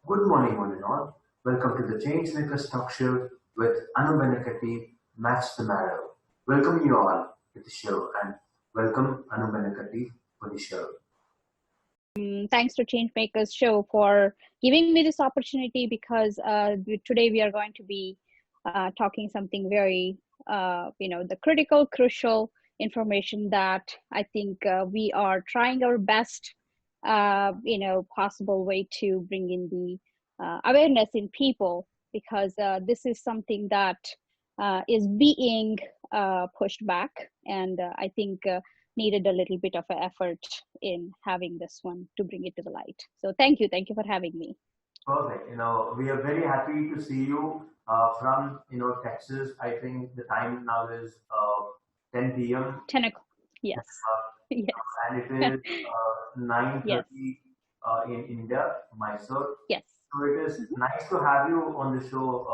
Good morning, one and all. Welcome to the Changemakers Talk Show with Anu Benakatti, Match the Marrow. Welcome you all to the show and welcome Anu Benakatti for the show. Thanks to Changemakers Show for giving me this opportunity because today we are going to be talking something very, the critical, crucial information that I think we are trying our best, possible way to bring in the awareness in people because this is something that is being pushed back, and I think needed a little bit of an effort in having this one to bring it to the light. So thank you for having me. Perfect. We are very happy to see you from Texas. I think the time now is 10 p.m. 10 o'clock. Yes. Yes. And it is 9:30 yes. In India, Mysore. Yes. So it is nice to have you on the show,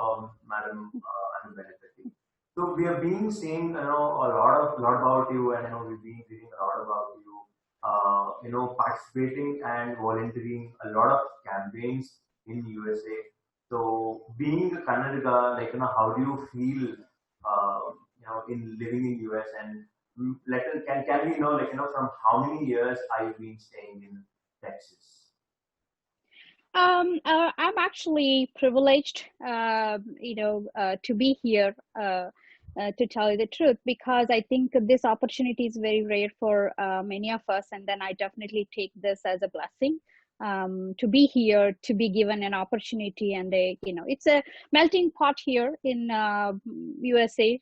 Madam Anu Benakatti. So we have been seeing, a lot about you, and we've been reading a lot about you. Participating and volunteering a lot of campaigns in USA. So being a Kannadiga, how do you feel, in living in US, and can we know, from how many years are you been staying in Texas? I'm actually privileged, to be here, to tell you the truth, because I think this opportunity is very rare for many of us. And then I definitely take this as a blessing to be here, to be given an opportunity. And it's a melting pot here in USA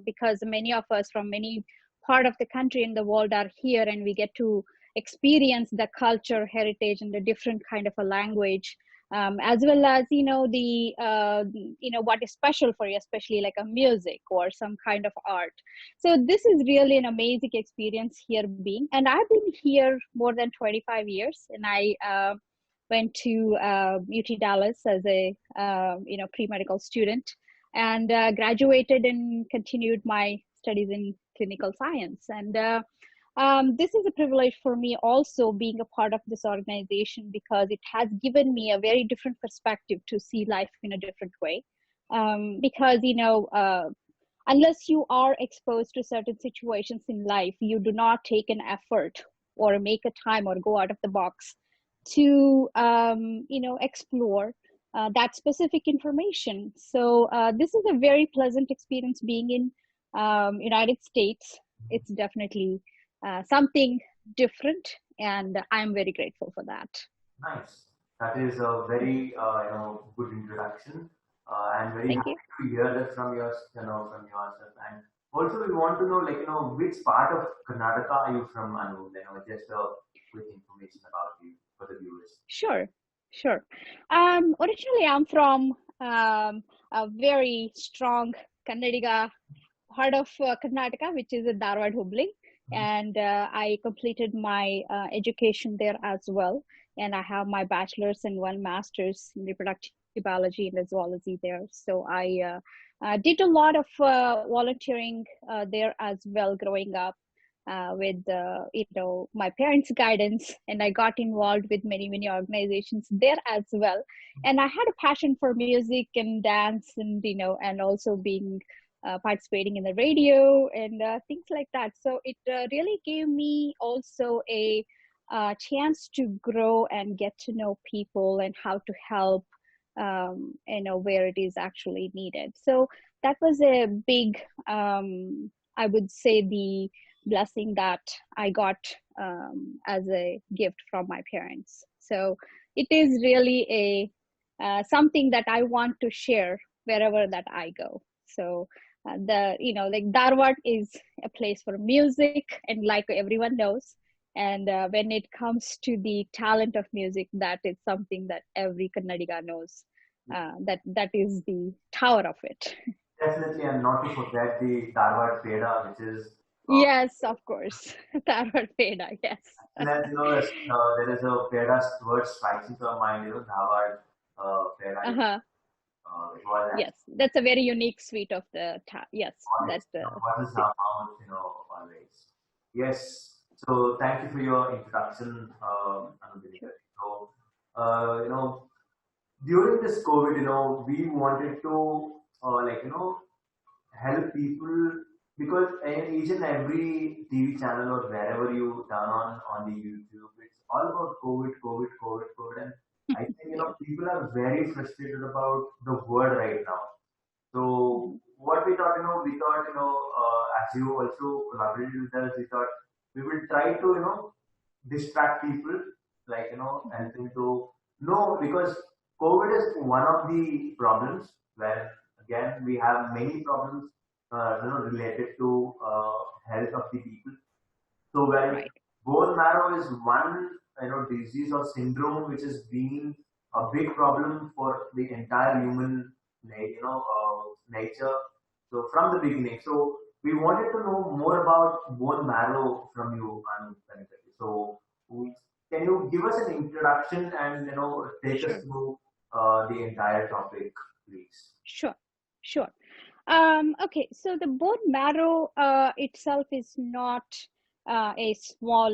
because many of us from many part of the country and the world are here, and we get to experience the culture, heritage, and the different kind of a language, as well as the what is special for you, especially like a music or some kind of art. So this is really an amazing experience here being, and I've been here more than 25 years, and I went to UT Dallas as a pre-medical student, and graduated and continued my studies in clinical science. And this is a privilege for me also being a part of this organization, because it has given me a very different perspective to see life in a different way. Because, unless you are exposed to certain situations in life, you do not take an effort or make a time or go out of the box to, explore that specific information. So this is a very pleasant experience being in United States. It's definitely something different, and I'm very grateful for that. Nice. That is a very good introduction, and very Thank happy you. to hear that from yourself. And also we want to know, which part of Karnataka are you from, Anu? Just a quick information about you for the viewers. Sure. Originally, I'm from a very strong Kannadiga part of Karnataka, which is Dharwad, Hubli. And I completed my education there as well. And I have my bachelor's and one master's in reproductive biology and zoology there. So I did a lot of volunteering there as well growing up with my parents' guidance, and I got involved with many organizations there as well. And I had a passion for music and dance, and and also being participating in the radio and things like that. So it really gave me also a chance to grow and get to know people and how to help, where it is actually needed. So that was a big, I would say, the blessing that I got as a gift from my parents. So it is really a something that I want to share wherever that I go. So Dharwad is a place for music, and like everyone knows, and when it comes to the talent of music, that is something that every Kannadiga knows. That is the tower of it. Definitely, and not to forget the Dharwad Peda, which is yes, of course, Dharwad Peda. Yes. And as there is a Peda word strikes into our mind, Dharwad Peda. Yes, that's a very unique sweet of the yes. That's what is our mouth, always. Yes. So thank you for your introduction, Anu Benakatti. So during this COVID, we wanted to help people because each and every TV channel or wherever you turn on the YouTube, it's all about COVID, COVID, COVID, COVID, and I think Yeah. people are very frustrated about the word right now. So Mhm. what we thought, as you also collaborated with us, we thought we will try to, distract people, like, Mhm. help them to know because COVID is one of the problems where again we have many problems, related to health of the people. So when Right. bone marrow is one, disease or syndrome which has been a big problem for the entire human, nature. So from the beginning, so we wanted to know more about bone marrow from you, Anu Benakatti. So can you give us an introduction and take us Sure. through the entire topic, please? Sure. Sure. Okay, so the bone marrow itself is not a small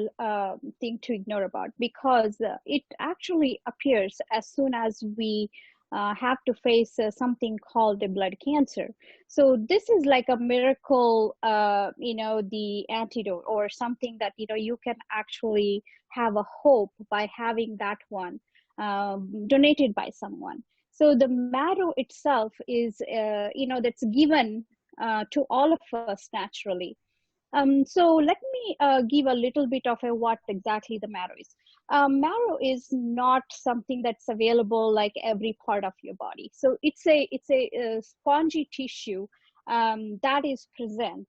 thing to ignore about because it actually appears as soon as we have to face something called a blood cancer. So this is like a miracle, the antidote or something that you can actually have a hope by having that one donated by someone. So the marrow itself is that's given to all of us naturally. So let me give a little bit of a what exactly the marrow is. Marrow is not something that's available like every part of your body. So it's a spongy tissue that is present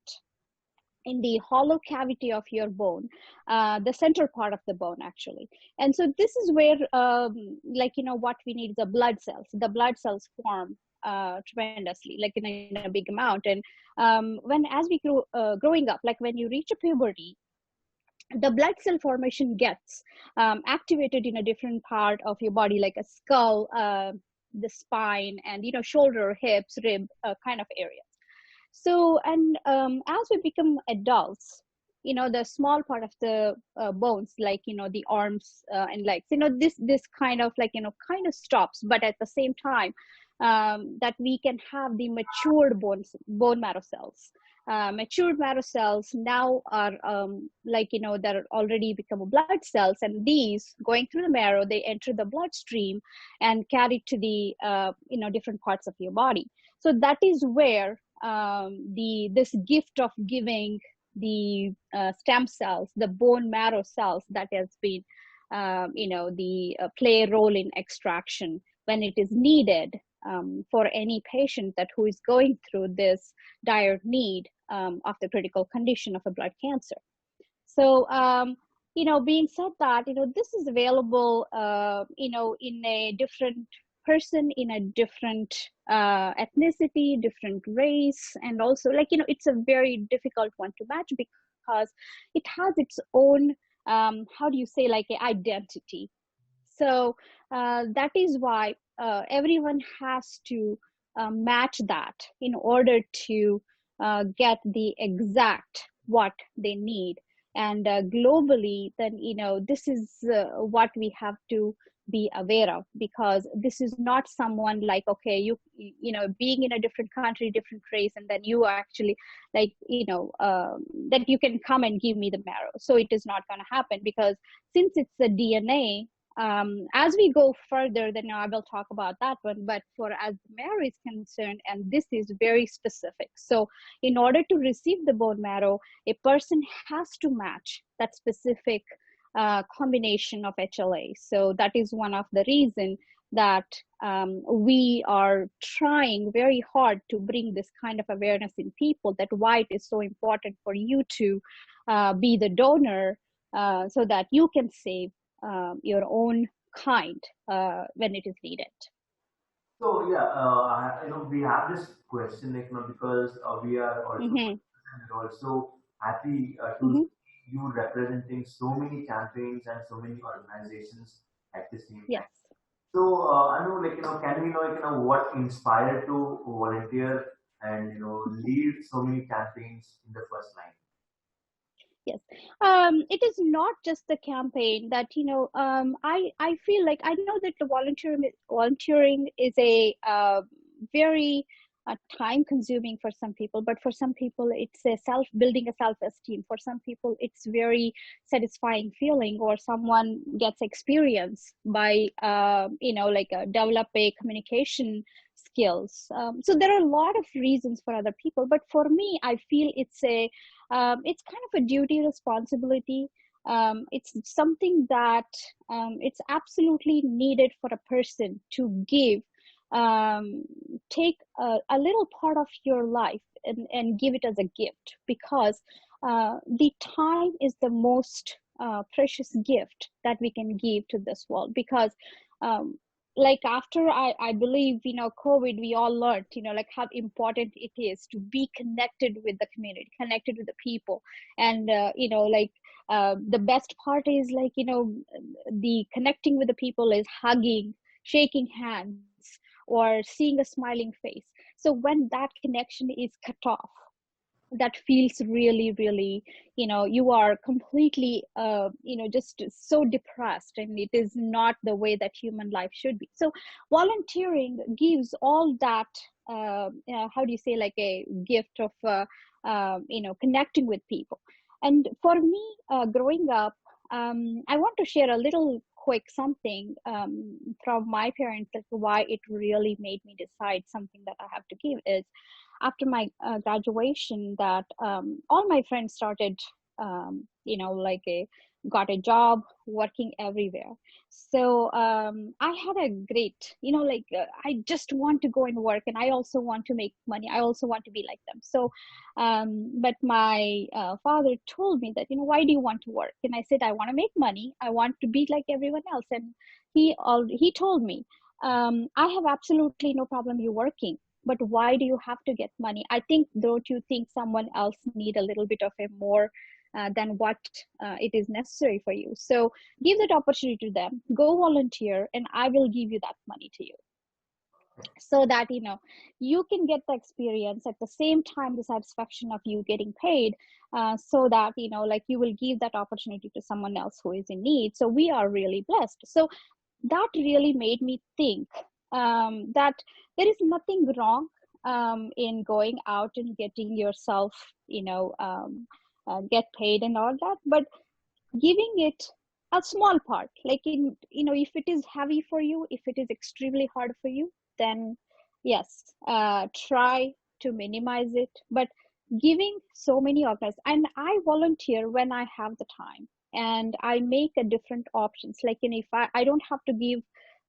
in the hollow cavity of your bone, the center part of the bone actually. And so this is where, what we need, the blood cells. The blood cells form tremendously, like in a big amount. And when as we growing up, like when you reach a puberty, the blood cell formation gets activated in a different part of your body, like a skull, the spine, and shoulder, hips, rib kind of area. So, and as we become adults, the small part of the bones, like the arms and legs, this kind of like kind of stops, but at the same time, that we can have the matured bone marrow cells. Matured marrow cells now are that are already become blood cells, and these going through the marrow, they enter the bloodstream and carry to the different parts of your body. So that is where the this gift of giving the stem cells, the bone marrow cells, that has been the play a role in extraction when it is needed, for any patient that who is going through this dire need of the critical condition of a blood cancer. So, being said that, this is available, in a different person, in a different ethnicity, different race, and also like, it's a very difficult one to match because it has its own, how do you say, like a identity. So that is why everyone has to match that in order to get the exact what they need. And globally, then this is what we have to be aware of, because this is not someone like, okay, being in a different country, different race, and then you are actually like, that you can come and give me the marrow. So it is not going to happen, because since it's a DNA, as we go further, then I will talk about that one. But for as marrow is concerned, and this is very specific. So in order to receive the bone marrow, a person has to match that specific combination of HLA. So that is one of the reason that we are trying very hard to bring this kind of awareness in people, that why it is so important for you to be the donor, so that you can save your own kind when it is needed. So yeah, we have this question, because we are also Mm-hmm. and we're also happy to Mm-hmm. see you representing so many campaigns and so many organizations at the same Yes. time. So I know, can we know, what inspired to volunteer and lead so many campaigns in the first line? Yes. It is not just the campaign that, I feel like I know that the volunteering is a very time consuming for some people, but for some people it's a building a self esteem. For some people it's very satisfying feeling, or someone gets experience by like develop a communication skills. So there are a lot of reasons for other people, but for me, I feel it's kind of a duty responsibility. It's something that it's absolutely needed for a person to give, um, take a little part of your life and give it as a gift, because the time is the most precious gift that we can give to this world. Because um, like after I believe, COVID, we all learned, like how important it is to be connected with the community, connected with the people. And like the best part is like, the connecting with the people is hugging, shaking hands, or seeing a smiling face. So when that connection is cut off, that feels really, really, you are completely just so depressed, and it is not the way that human life should be. So volunteering gives all that, how do you say, like a gift of connecting with people. And for me, growing up, I want to share a little quick something from my parents, like why it really made me decide something that I have to give is, after my graduation, that all my friends started like got a job working everywhere. So I had a great, I just want to go and work, and I also want to make money, I also want to be like them. So but my father told me that, why do you want to work? And I said, I want to make money, I want to be like everyone else. And he told me, I have absolutely no problem you working, but why do you have to get money? I think, don't you think someone else need a little bit of a more than what it is necessary for you? So give that opportunity to them, go volunteer, and I will give you that money to you, so that you can get the experience at the same time, the satisfaction of you getting paid, so that like you will give that opportunity to someone else who is in need. So we are really blessed. So that really made me think that there is nothing wrong in going out and getting yourself, get paid and all that, but giving it a small part, like in, if it is heavy for you, if it is extremely hard for you, then yes, try to minimize it. But giving so many organized, and I volunteer when I have the time, and I make a different options, like, if I don't have to give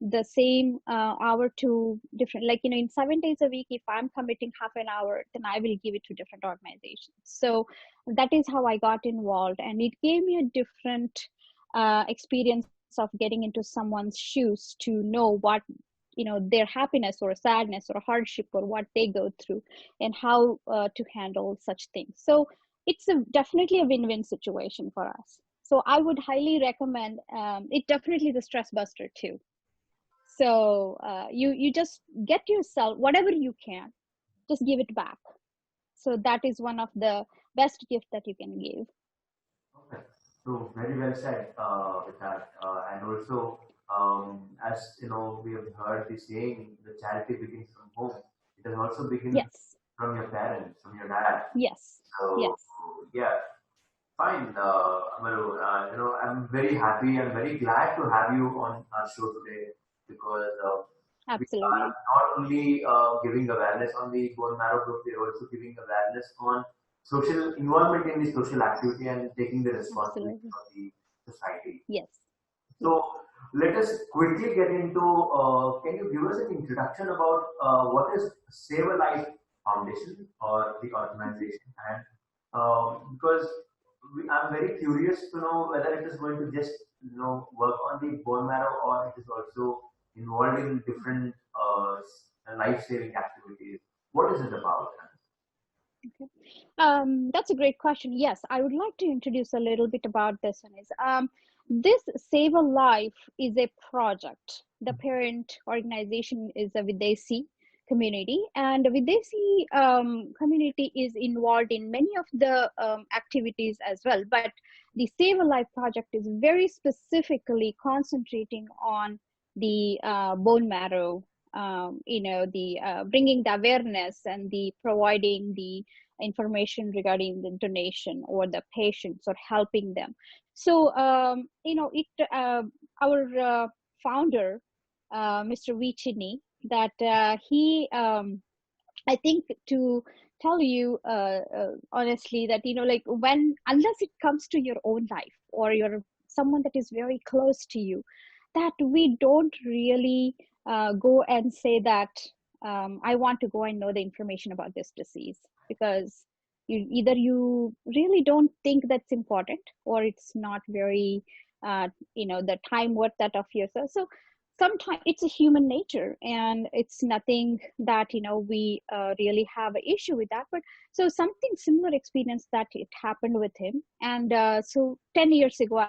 the same hour to different, like, in 7 days a week, if I'm committing half an hour, then I will give it to different organizations. So that is how I got involved, and it gave me a different experience of getting into someone's shoes, to know what, their happiness or sadness or hardship or what they go through, and how to handle such things. So it's definitely a win-win situation for us. So I would highly recommend it. Definitely the stress buster too. So you just get yourself whatever you can, just give it back. So that is one of the best gift that you can give. Okay. So very well said with that. And also, as you know, we have heard the saying, the charity begins from home. It has also begins Yes. from your parents, from your dad. Yes. So Yes. yeah, fine. Amaru, I'm very happy. I'm very glad to have you on our show today, because we are Absolutely. not only giving awareness on the bone marrow group, we are also giving awareness on social involvement in the social activity and taking the responsibility Absolutely. of the society. Yes. So Yes. let us quickly get into. Can you give us an introduction about what is Save a Life Foundation or the Mhm. organization, and because I'm very curious to know whether it is going to just work on the bone marrow, or it is also involved in different life saving activities. What is it about? Okay. That's a great question. Yes, I would like to introduce a little bit about this one. Is this Save a Life is a project. The parent organization is a Videsi. community, and Videsi community is involved in many of the activities as well. But the Save a Life project is very specifically concentrating on the bone marrow, the bringing the awareness and the providing the information regarding the donation or the patients or helping them. So our founder, Mr. Vichini, that he I think, to tell you honestly, that like when, unless it comes to your own life or your someone that is very close to you, that we don't really go and say that I want to go and know the information about this disease, because you really don't think that's important, or it's not very the time worth that of yourself. So sometimes it's a human nature, and it's nothing that we really have an issue with that. But so something similar experience that it happened with him. And so 10 years ago,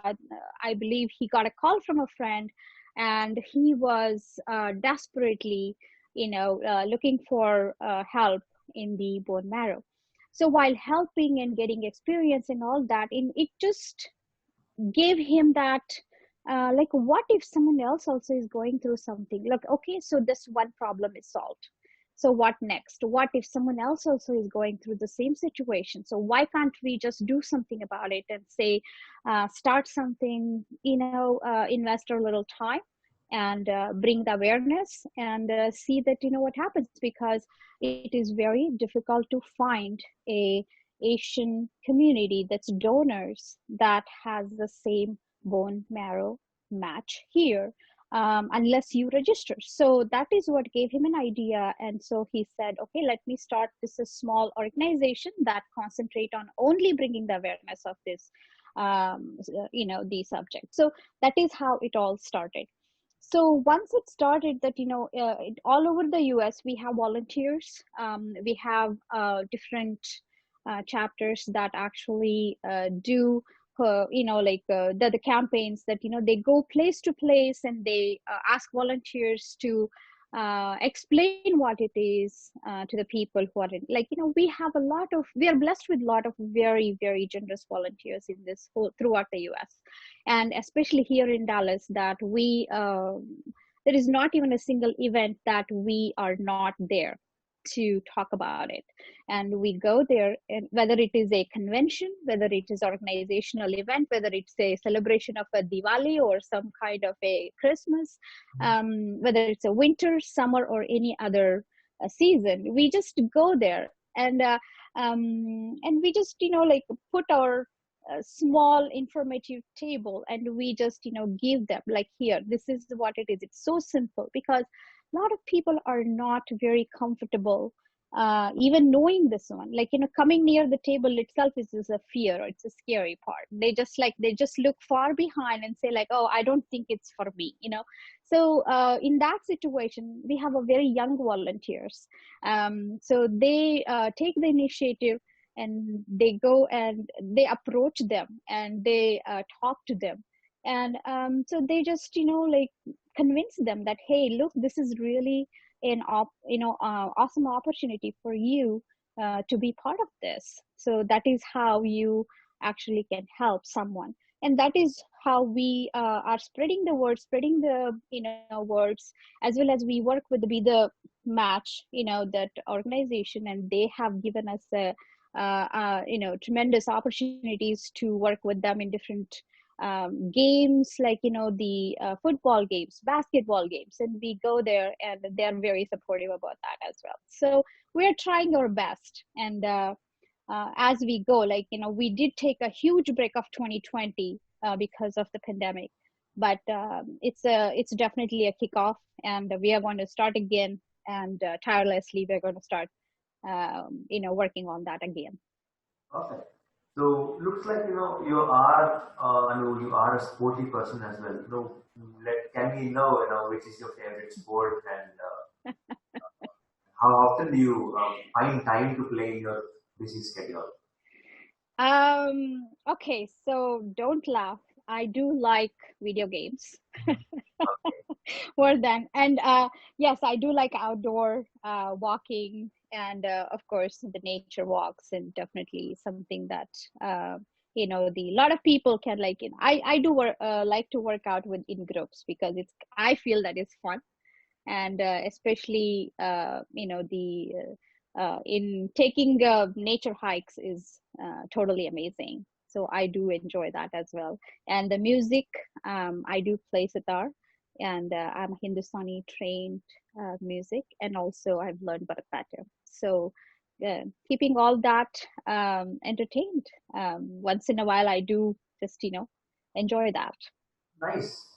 I believe he got a call from a friend, and he was desperately looking for help in the bone marrow. So while helping and getting experience and all that, it just gave him that like, what if someone else also is going through something? Like, okay, so this one problem is solved, so what next? What if someone else also is going through the same situation? So why can't we just do something about it and say, start something, invest a little time and bring the awareness, and see that what happens, because it is very difficult to find a Asian community that's donors that has the same bone marrow match here, unless you register. So that is what gave him an idea. And so he said, okay, let me start this a small organization that concentrate on only bringing the awareness of this, the subject. So that is how it all started. So once it started, that all over the US we have volunteers. We have different chapters that actually do the campaigns, that they go place to place, and they ask volunteers to explain what it is to the people who are in, we are blessed with a lot of very, very generous volunteers in this whole throughout the US, and especially here in Dallas, that we there is not even a single event that we are not there to talk about it. And we go there, and whether it is a convention, whether it is organizational event, whether it's a celebration of a Diwali or some kind of a Christmas, whether it's a winter, summer, or any other season, we just go there, and we just put our small informative table, and we just give them, like, here, this is what it is. It's so simple, because a lot of people are not very comfortable even knowing this one, coming near the table itself is a fear, or it's a scary part. They just look far behind and say, like, oh, I don't think it's for me. So in that situation, we have a very young volunteers, so they take the initiative, and they go and they approach them, and they talk to them, and so they just convince them that, hey, look, this is really an awesome opportunity for you to be part of this. So that is how you actually can help someone, and that is how we are spreading the word, spreading the words, as well as we work with Be the Match, that organization, and they have given us a tremendous opportunities to work with them in different games, like the football games, basketball games, and we go there, and they're very supportive about that as well. So we're trying our best, and as we go, we did take a huge break of 2020 because of the pandemic, but it's definitely a kickoff, and we are going to start again, and tirelessly we're going to start working on that again. Okay. So looks like you are you are a sporty person as well. Can we know which is your favorite sport, and how often do you find time to play in your busy schedule? Okay, so don't laugh. I do like video games. Okay. more than. And yes, I do like outdoor walking, and of course the nature walks, and definitely something that uh, the lot of people can like. I do like to work out with in groups, because I feel that it's fun. And especially the in taking nature hikes is totally amazing. So I do enjoy that as well. And the music, I do play sitar, and I'm Hindustani trained music, and also I've learned Bharatanatyam. So keeping all that entertained, once in a while I do just enjoy that. Nice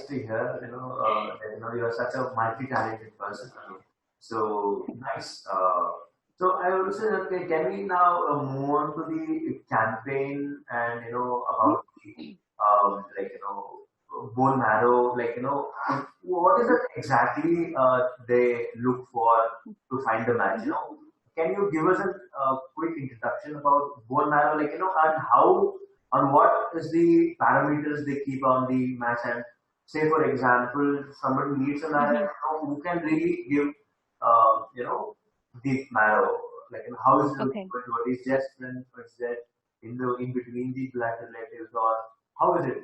to hear. That, you're such a multi-talented person. So nice. So I would say, okay, can we now move on to the campaign and about the bone marrow, what is it exactly they look for to find the match? Can you give us a quick introduction about bone marrow, and how, on what is the parameters they keep on the match? And say, for example, somebody needs a match, Mm-hmm. who can really give, the marrow? How is it looking Okay. good? What is just when what's that in between the blood relatives, or how is it?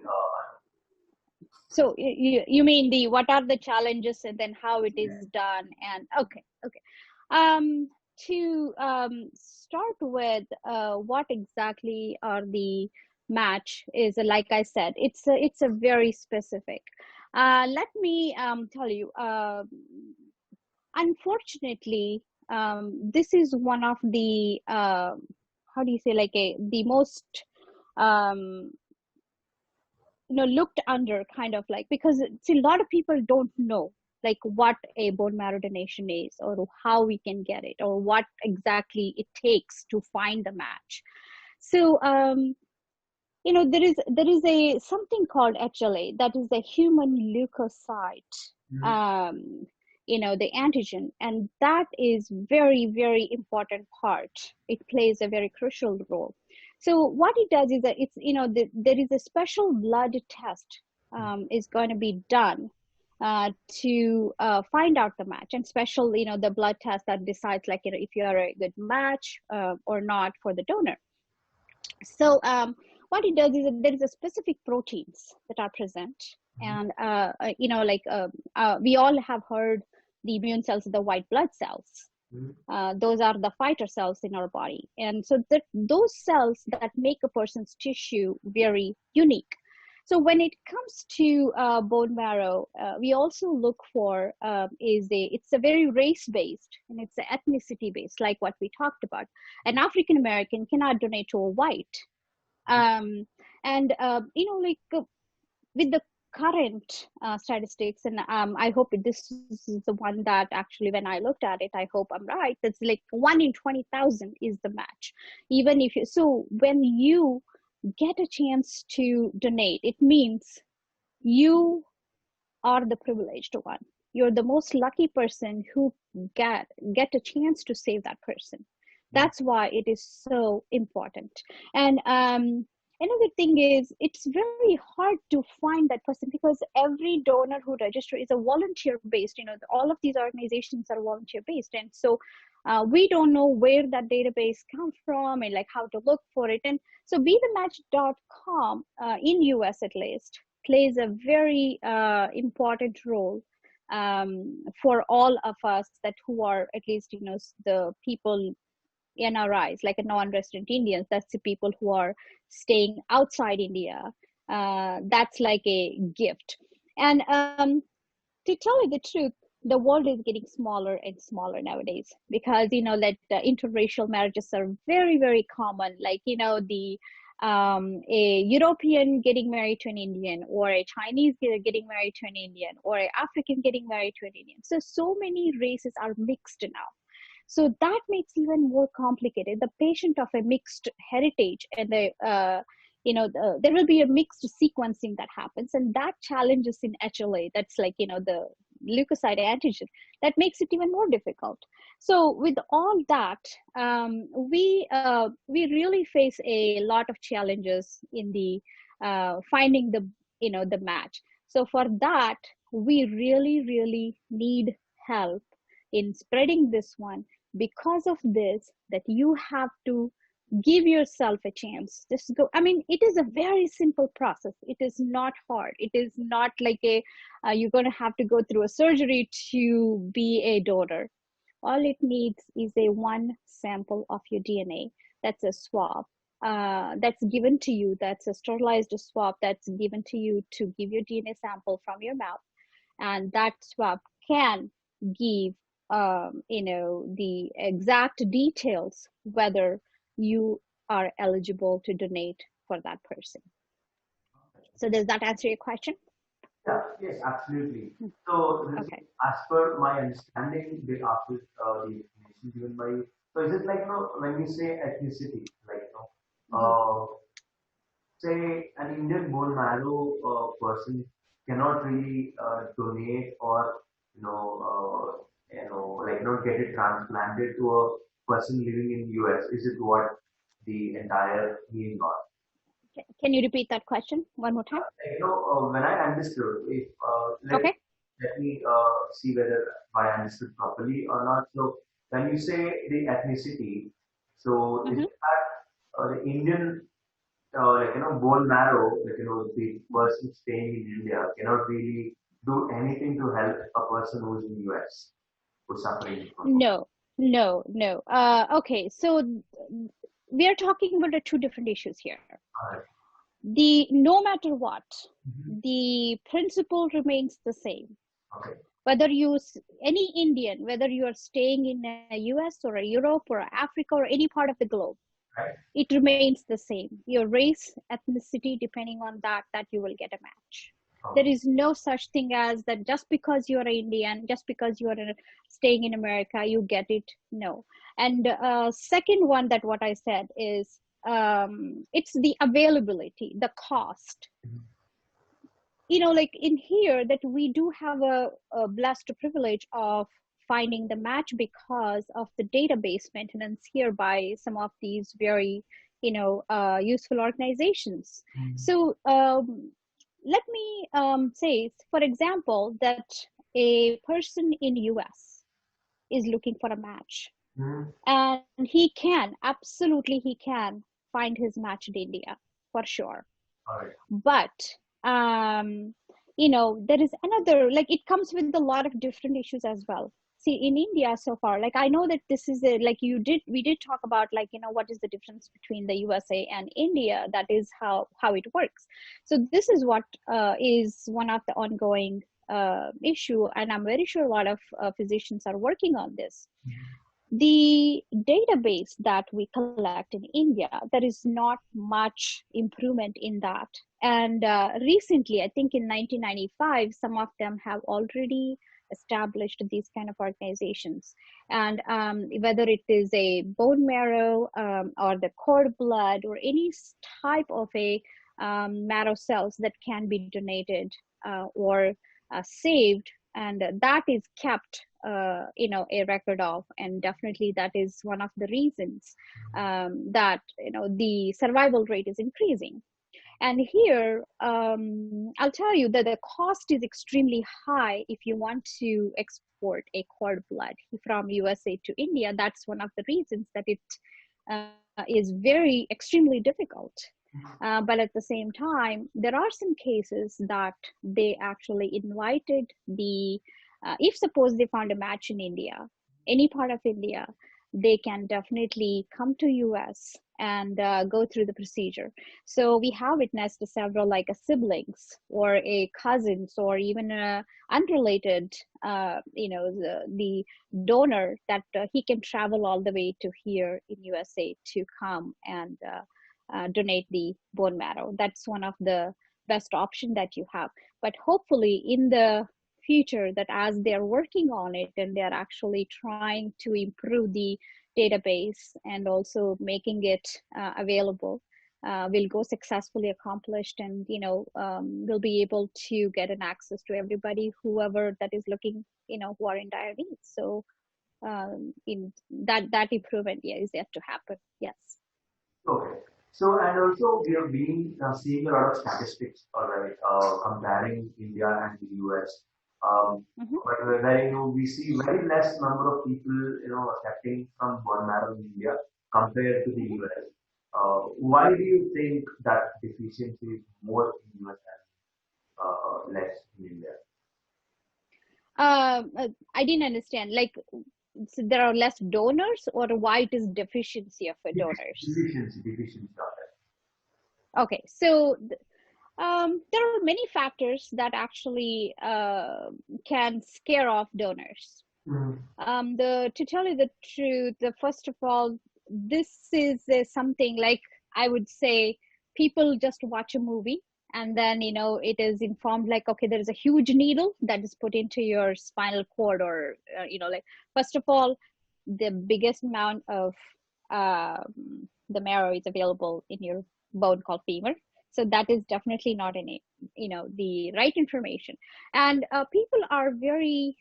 So you mean the what are the challenges, and then how it is done? And okay, okay. To start with, what exactly are the match is, like I said, it's a very specific. Let me tell you. Unfortunately, this is one of the how do you say, like the most um, looked under, kind of like, because see, a lot of people don't know like what a bone marrow donation is, or how we can get it, or what exactly it takes to find the match. So there is a something called HLA, that is the human leukocyte, Mhm. um, the antigen, and that is very, very important part. It plays a very crucial role. So what it does is that it's there is a special blood test is going to be done to find out the match, and special the blood test that decides, like if you are a good match or not for the donor. So what it does is that there is a specific proteins that are present, and we all have heard the immune cells, the white blood cells. Mhm. Those are the fighter cells in our body, and so those cells that make a person's tissue very unique. So when it comes to bone marrow, we also look for it's a very race based, and it's a ethnicity based, like what we talked about. An African American cannot donate to a white, um, and with the current statistics, and I hope this is the one that actually, when I looked at it, I hope I'm right, that's like 1 in 20,000 is the match. Even if you, so when you get a chance to donate, it means you are the privileged one. You're the most lucky person who get a chance to save that person. Mhm. That's why it is so important. And another thing is, it's very hard to find that person, because every donor who registers is a volunteer based. All of these organizations are volunteer based, and so we don't know where that database comes from, and like how to look for it. And so bethematch.com, in US at least, plays a very important role for all of us, that who are at least the people, NRIs, like a non-resident Indians. That's the people who are staying outside India. That's like a gift. And to tell you the truth, the world is getting smaller and smaller nowadays, because that interracial marriages are very, very common. Like the a European getting married to an Indian, or a Chinese getting married to an Indian, or a African getting married to an Indian. So many races are mixed now. So that makes even more complicated. The patient of a mixed heritage, and there will be a mixed sequencing that happens, and that challenges in HLA. That's like the leukocyte antigen, that makes it even more difficult. So with all that, we really face a lot of challenges in the finding the the match. So for that, we really, really need help in spreading this one. Because of this, that you have to give yourself a chance. Just go. I mean, it is a very simple process. It is not hard. It is not like you're going to have to go through a surgery to be a donor. All it needs is a one sample of your DNA. That's a swab. That's given to you. That's a sterilized swab that's given to you to give your DNA sample from your mouth, and that swab can give the exact details whether you are eligible to donate for that person. So does that answer your question? Yeah, yes, absolutely. So, Okay. as per my understanding, after the explanation given by you, so is it like, when we say ethnicity, like, Mhm. say an Indian bone marrow person cannot really donate or, like, get it transplanted to a person living in US. Is it what the entire meaning of? Can you repeat that question one more time? When I understood, if Okay. let me see whether I understood properly or not. So when you say the ethnicity, so is Hmm. that the Indian, like, bone marrow, like, the person staying in India cannot really do anything to help a person who's in US who's suffering from. No, no, no. Okay, so we are talking about the two different issues here. Alright. The no matter what, Mhm. the principle remains the same. Okay. Whether any Indian, whether you are staying in a US or a Europe or Africa or any part of the globe, Right. it remains the same. Your race, ethnicity, depending on that you will get a match. There Okay. is no such thing as that just because you are Indian, just because you are staying in America, you get it. No. And second one, that what I said is it's the availability, the cost. Like in here, that we do have a blessed privilege of finding the match because of the database maintenance here by some of these very useful organizations. Mhm. So let me say, for example, that a person in US is looking for a match, Mhm. and he can, absolutely he can find his match in India for sure. All right. But um there is another, like, it comes with a lot of different issues as well. See, in India so far, like, I know that this is like we did talk about, like, what is the difference between the USA and India. That is how it works. So this is what is one of the ongoing issue, and I'm very sure a lot of physicians are working on this. The database that we collect in India, there is not much improvement in that. And recently, I think in 1995, some of them have already established these kind of organizations. And whether it is a bone marrow or the cord blood or any type of a marrow cells that can be donated or saved, and that is kept a record of. And definitely that is one of the reasons that the survival rate is increasing. And here, I'll tell you that the cost is extremely high if you want to export a cord blood from USA to India. That's one of the reasons that it is very extremely difficult. But at the same time, there are some cases that they actually invited if suppose they found a match in India, any part of India, they can definitely come to US and go through the procedure. So we have witnessed several, like a siblings or a cousins or even a unrelated, the donor, that he can travel all the way to here in USA to come and donate the bone marrow. That's one of the best option that you have. But hopefully in the future, that as they're working on it and they're actually trying to improve the database and also making it available, will go successfully accomplished, and we'll be able to get an access to everybody, whoever that is looking, who are in dire need. So in that improvement, yeah, is yet to happen. Yes. Okay. So, and also we have been seeing a lot of statistics, all right, comparing India and the US. Hmm. But where we see very less number of people accepting from bone marrow in India compared to the Hmm. US. Why do you think that deficiency is more in US and less in India? I didn't understand. Like, so there are less donors, or why it is deficiency of donors? Deficiency of it. Okay, so there are many factors that actually can scare off donors. Mhm. The To tell you the truth, the first of all, this is something like, I would say, people just watch a movie, and then it is informed like, okay, there is a huge needle that is put into your spinal cord, or like, first of all, the biggest amount of the marrow is available in your bone called femur. So that is definitely not any the right information. And people are very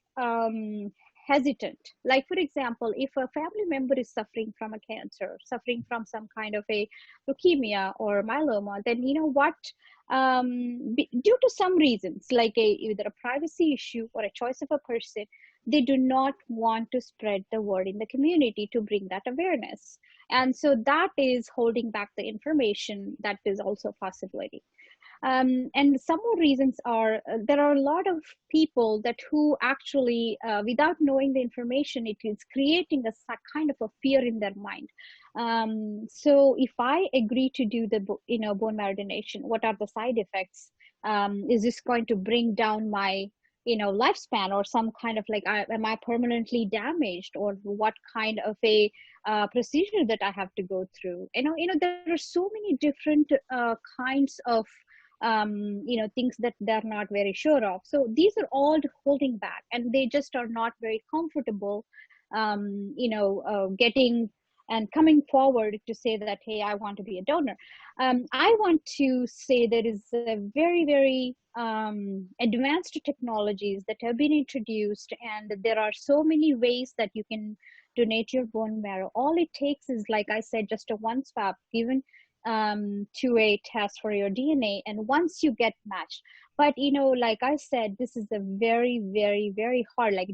hesitant. Like, for example, if a family member is suffering from a cancer, suffering from some kind of a leukemia or myeloma, then you know what, due to some reasons, like either a privacy issue or a choice of a person, they do not want to spread the word in the community to bring that awareness. And so that is holding back the information. That is also a possibility. And some more reasons are, there are a lot of people that who actually, without knowing the information, it is creating a kind of a fear in their mind. So if I agree to do the bone marrow donation, what are the side effects? Is this going to bring down my lifespan, or some kind of like, am I permanently damaged, or what kind of a procedure that I have to go through? There are so many different kinds of things that they're not very sure of. So these are all holding back, and they just are not very comfortable, getting and coming forward to say that, hey, I want to be a donor. I want to say there is a very, very advanced technologies that have been introduced, and there are so many ways that you can donate your bone marrow. All it takes is, like I said, just a one swab given to a test for your DNA, and once you get matched. But like I said, this is a very, very, very hard. Like,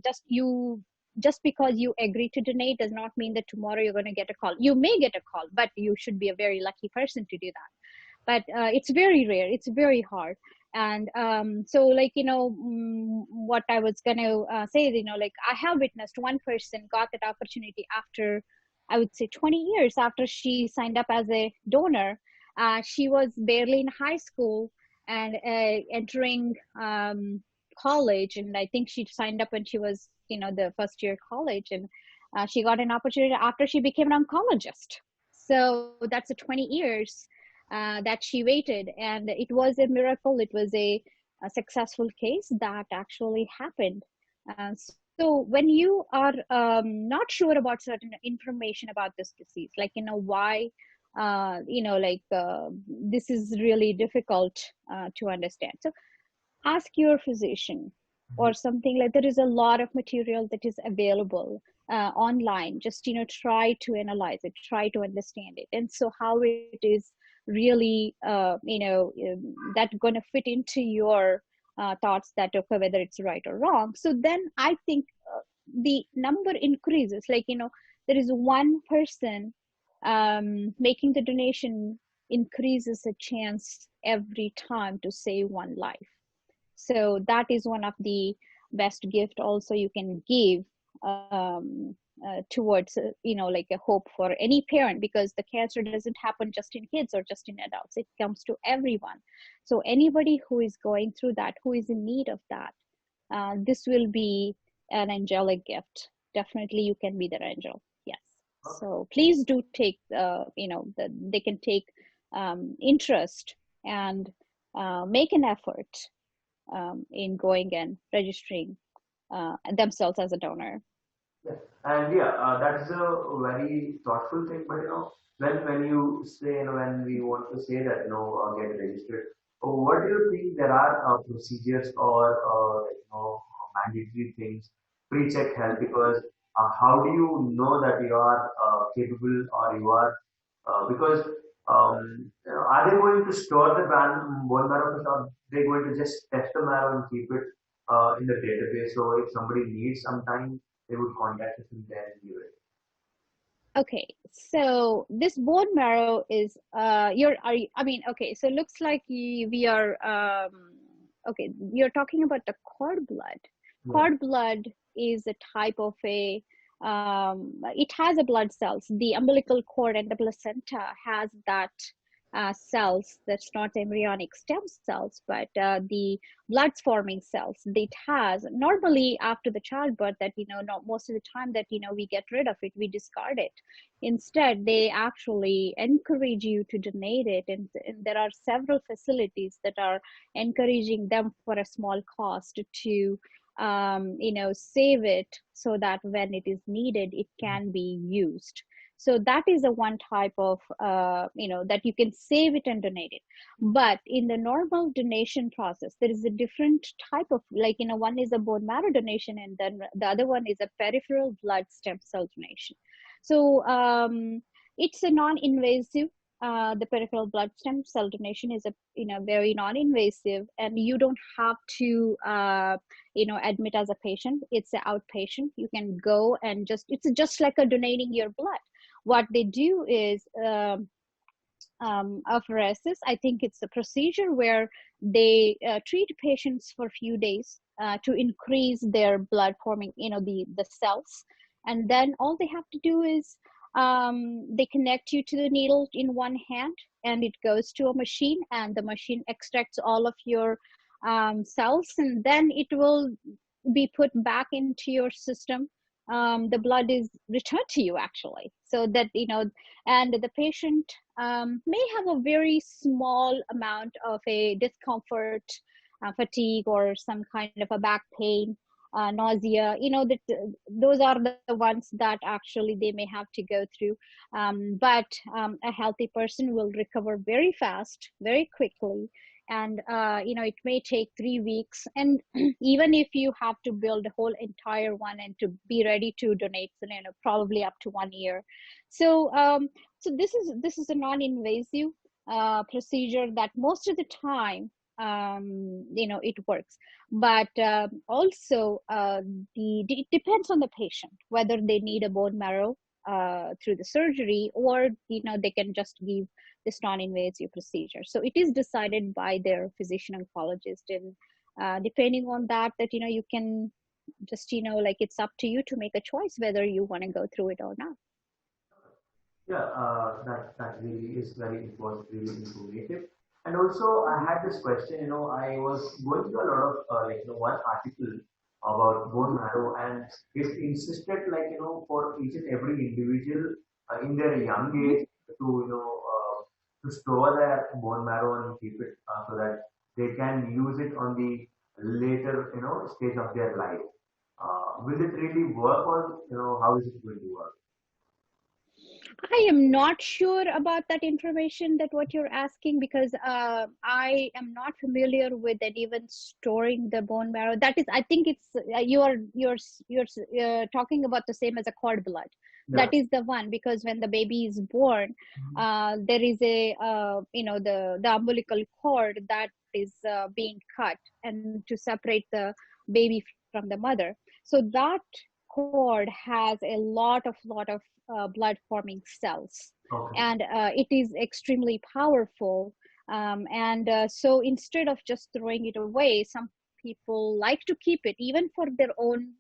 just because you agree to donate does not mean that tomorrow you're going to get a call. You may get a call, but you should be a very lucky person to do that. But it's very rare. It's very hard. And so, like, what I was going to say is, like, I have witnessed one person got that opportunity after, I would say, 20 years after she signed up as a donor. She was barely in high school and entering college, and I think she signed up when she was the first year college, and she got an opportunity after she became an oncologist. So that's a 20 years that she waited, and it was a miracle. It was a successful case that actually happened. So when you are not sure about certain information about this disease, like why like this is really difficult to understand. So ask your physician or something. Like, there is a lot of material that is available online. Just try to analyze it, try to understand it, and so how it is really that going to fit into your thoughts, that okay, whether it's right or wrong. So then I think the number increases. Like, there is one person making the donation, increases a chance every time to save one life. So that is one of the best gift also you can give towards like a hope for any parent, because the cancer doesn't happen just in kids or just in adults. It comes to everyone. So anybody who is going through that, who is in need of that, this will be an angelic gift. Definitely you can be their angel. Yes. So please do take they can take interest and make an effort in going and registering themselves as a donor. Yeah. And yeah, that's a very thoughtful thing. But when you say, when we want to say that, get registered, what do you think there are procedures or mandatory things pre-check health? Because how do you know that you are capable, or you are because are they going to store the bone marrow, or are they going to just test the marrow and keep it? in the database. So if somebody needs some time, they would contact us and then give it. Okay, so this bone marrow is I mean, okay, so looks like we are okay, you're talking about the cord blood. Yeah. Cord blood is a type of it has a blood cells. The umbilical cord and the placenta has that cells. That's not embryonic stem cells, but the blood forming cells that it has normally after the childbirth, that not most of the time that we get rid of it, we discard it. Instead, they actually encourage you to donate it, and there are several facilities that are encouraging them for a small cost to save it so that when it is needed, it can be used. So that is a one type of that you can save it and donate it. But in the normal donation process, there is a different type of, like, one is a bone marrow donation, and then the other one is a peripheral blood stem cell donation. So it's a non-invasive. The peripheral blood stem cell donation is a very non-invasive, and you don't have to admit as a patient. It's an outpatient. You can go and it's just like a donating your blood. What they do is apheresis. I think it's a procedure where they treat patients for a few days to increase their blood forming, the cells, and then all they have to do is they connect you to the needle in one hand, and it goes to a machine, and the machine extracts all of your cells, and then it will be put back into your system. The blood is returned to you, actually, so that and the patient may have a very small amount of a discomfort, fatigue, or some kind of a back pain, nausea. That those are the ones that actually they may have to go through. But a healthy person will recover very fast, very quickly. And it may take 3 weeks, and even if you have to build a whole entire one and to be ready to donate, probably up to 1 year. So this is a non-invasive procedure that most of the time it works. But also it depends on the patient whether they need a bone marrow through the surgery, or they can just give this non-invasive procedure. So it is decided by their physician oncologist, and depending on that you can just like, it's up to you to make a choice whether you want to go through it or not. Yeah, that really is very, it was really informative. And also, I had this question. I was going through a lot of one article about bone marrow, and it insisted, for each and every individual in their young age to to store their bone marrow and keep it so that they can use it on the later stage of their life. Will it really work, or how is it going to work? I am not sure about that information, that what you're asking, because I am not familiar with that, even storing the bone marrow. That is, I think it's you're talking about the same as a cord blood. Yeah. That is the one, because when the baby is born, Mhm. there is a the umbilical cord that is being cut, and to separate the baby from the mother. So that cord has a lot of blood forming cells, Okay. and it is extremely powerful. And so instead of just throwing it away, some people like to keep it even for their own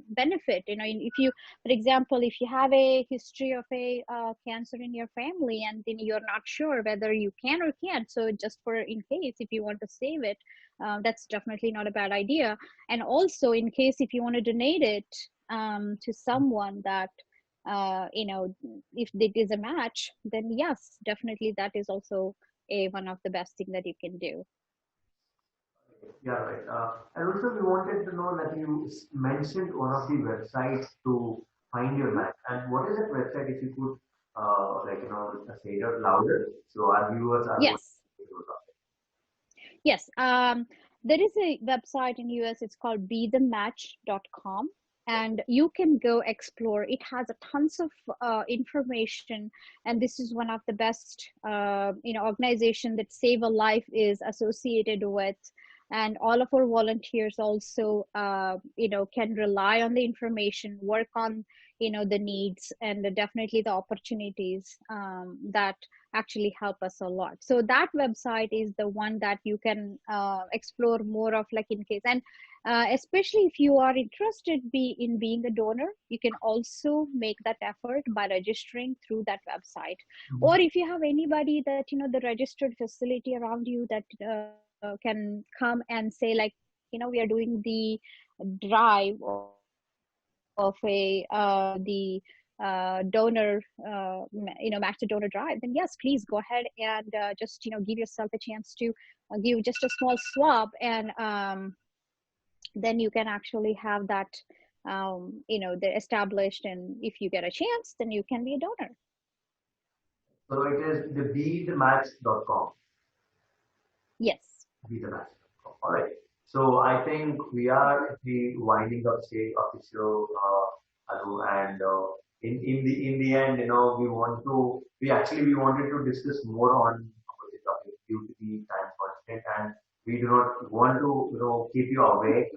benefit. If you, for example, if you have a history of a cancer in your family, and then you're not sure whether you can or can't, so just for in case, if you want to save it, that's definitely not a bad idea. And also, in case if you want to donate it to someone that if it is a match, then yes, definitely that is also a one of the best thing that you can do. Yeah, right. And also, we wanted to know that you mentioned one of the websites to find your match. And what is that website? If you could, say it out louder, so our viewers are going Yes, to know that. yes. There is a website in US. It's called bethematch.com, and you can go explore. It has a tons of information, and this is one of the best organization that Save a Life is associated with. and all of our volunteers also can rely on the information, work on the needs and definitely the opportunities that actually help us a lot. So that website is the one that you can explore more of, like in case. And especially if you are interested in being a donor, you can also make that effort by registering through that website. Or if you have anybody that the registered facility around you that can come and say, like, we are doing the drive of a the donor match the donor drive, then yes, please go ahead and just give yourself a chance to give just a small swab, and then you can actually have that the established, and if you get a chance, then you can be a donor. So it is the bethematch.com. Yes. Bethematch.com. All right. So I think we are at the winding up stage of the show, Anu, and in the end, we wanted to discuss more on the topic due to the time constraint, and we do not want to keep you awake.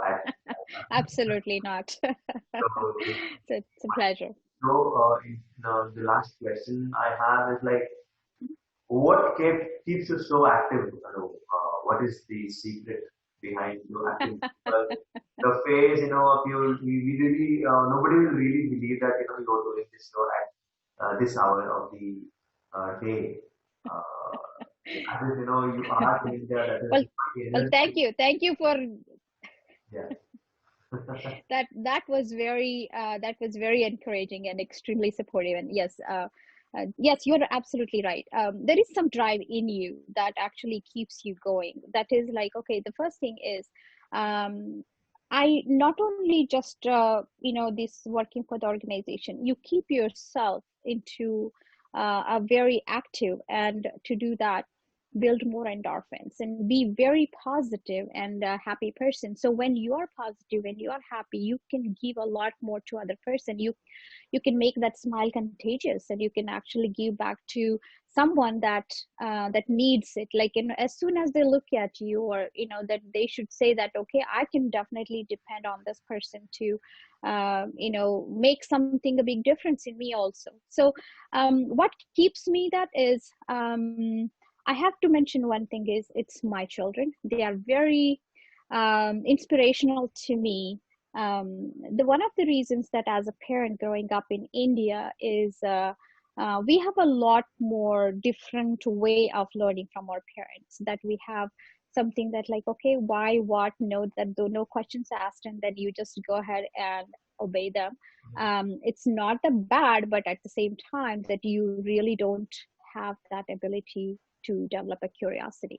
At Absolutely not. so, It's a pleasure. the last question I have is like, what keeps you so active? What is the secret behind your activity? Well, the phase, of you, we really, nobody will really believe that you're doing this show at this hour of the day. As if, you are doing that is Well, energy. thank you for Yeah. that was very encouraging and extremely supportive. And yes, yes, you're absolutely right. There is some drive in you that actually keeps you going. That is like, okay, the first thing is, um, I not only just this working for the organization, you keep yourself into a very active, and to do that, build more endorphins and be very positive and a happy person. So when you are positive and you are happy, you can give a lot more to other person. You can make that smile contagious, and you can actually give back to someone that needs it. Like, as soon as they look at you, or that they should say that, okay, I can definitely depend on this person to make something a big difference in me also. So what keeps me that is, I have to mention one thing is, it's my children. They are very inspirational to me. The one of the reasons that as a parent growing up in India is, we have a lot more different way of learning from our parents. That we have something that, like, okay, why, what, no, that no questions asked, and then you just go ahead and obey them. It's not the bad, but at the same time that you really don't have that ability to develop a curiosity.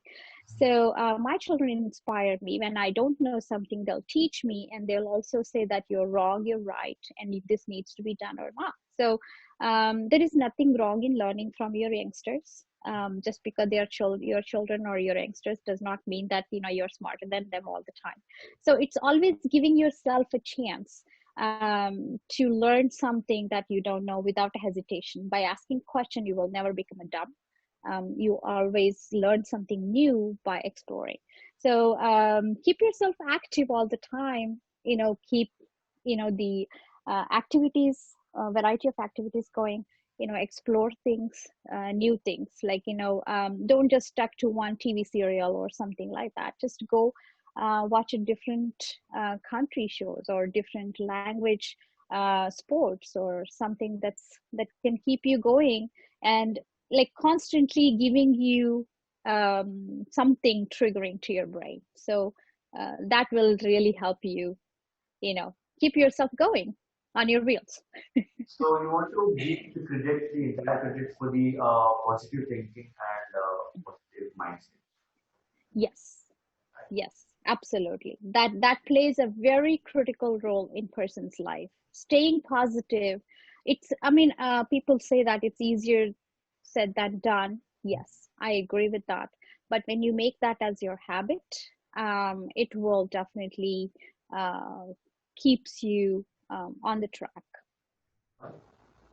So my children inspire me. When I don't know something, they'll teach me, and they'll also say that you're wrong, you're right, and this needs to be done or not. So there is nothing wrong in learning from your youngsters. Just because they are your children or your youngsters does not mean that you're smarter than them all the time. So it's always giving yourself a chance to learn something that you don't know without hesitation. By asking question, you will never become a dumb. You always learn something new by exploring. So keep yourself active all the time. Keep the activities, variety of activities going. Explore things, new things. Like, don't just stuck to one TV serial or something like that. Just go watch a different country shows, or different language sports, or something that can keep you going, and like constantly giving you something triggering to your brain. So that will really help you, keep yourself going on your wheels. So you want to give the entire credit for the positive thinking and positive mindset. Yes, yes, absolutely. That plays a very critical role in person's life. Staying positive. People say that it's easier said than done. Yes, I agree with that. But when you make that as your habit, it will definitely uh, keeps you on the track.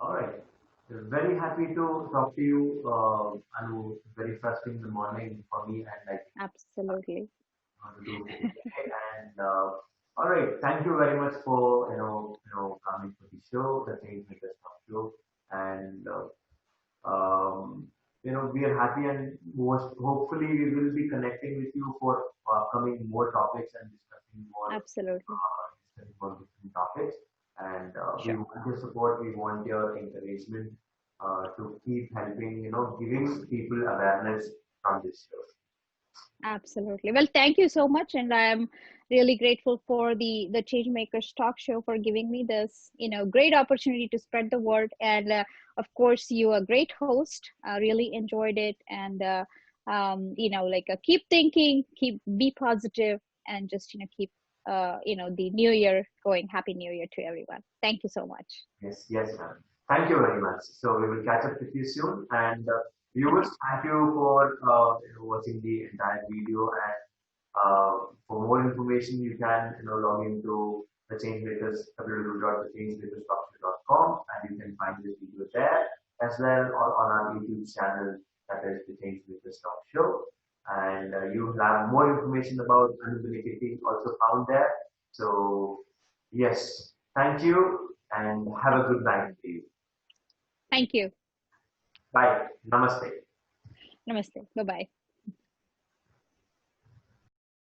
All right. Very happy to talk to you, Anu. Very first thing in the morning for me, and like Absolutely. to do for today. And all right, thank you very much for coming to the show, the Change Makers Talk Show, and we are happy and most hopefully we will be connecting with you for upcoming more topics and Absolutely. discussing more different topics. And we Sure. want your support, we want your encouragement to keep helping, giving people awareness from this show. Absolutely. Well, thank you so much, and I'm really grateful for the Changemakers Talk Show for giving me this, great opportunity to spread the word. And of course, you are a great host. I really enjoyed it, and keep thinking, be positive, and just keep the new year going. Happy New Year to everyone. Thank you so much. Yes, yes, ma'am. Thank you very much. So we will catch up with you soon. And viewers, Okay. thank you for watching the entire video. And for more information, you can log into the Changemakers www.thechangemakerstalkshow.com, and you can find this video there as well on our YouTube channel, that is the Changemakers Talk Show. And you will have more information about Anu Benakatti also found there. So yes, thank you and have a good night to you. Thank you. Bye. Namaste. Namaste. Bye bye.